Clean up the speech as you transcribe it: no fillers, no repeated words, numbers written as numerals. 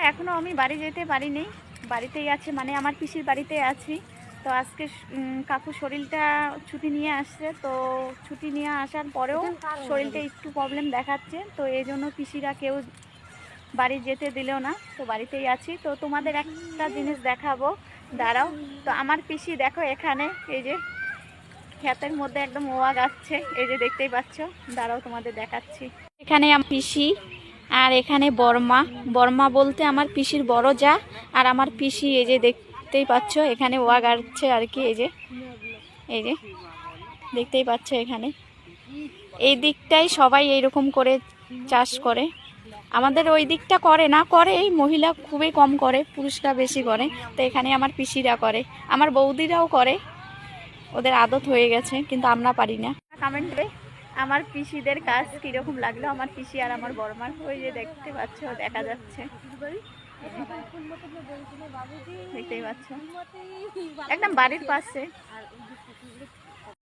এখনও আমি বাড়ি যেতে পারিনি, বাড়িতেই আছি, মানে আমার পিসির বাড়িতে আছি। তো আজকে কাকু শরীরটা ছুটি নিয়ে আসছে, তো ছুটি নিয়ে আসার পরেও শরীরটা একটু প্রবলেম দেখাচ্ছে, তো এই জন্য পিসিরা কেউ বাড়ি যেতে দিলেও না, তো বাড়িতেই আছি। তো তোমাদের একটা জিনিস দেখাবো, দাঁড়াও। তো আমার পিসি দেখো এখানে এই যে ক্ষেতের মধ্যে একদম ওয়া গাচ্ছে, এই যে দেখতেই পাচ্ছ, দাঁড়াও তোমাদের দেখাচ্ছি। এখানে আমার পিসি আর এখানে বর্মা, বর্মা বলতে আমার পিসির বড় যা, আর আমার পিসি এই যে দেখতেই পাচ্ছ এখানে ওয়া গাচ্ছে আর কি, এই যে দেখতেই পাচ্ছ এখানে। এই দিকটাই সবাই এইরকম করে চাষ করে, আমাদের ওই দিকটা করে না, করে এই মহিলা খুবই কম করে, পুরুষরা বেশি করে। তো এখানে আমার পিসিরা করে, আমার বৌদিরাও করে, ওদের আদত হয়ে গেছে, কিন্তু আমরা পারি না। কমেন্টে আমার পিসিদের কাজ কিরকম লাগলো, আমার পিসি আর আমার বড়মার, ওই যে দেখতে পাচ্ছ, দেখা যাচ্ছে, দেখতেই পাচ্ছ একদম বাড়ির পাশে।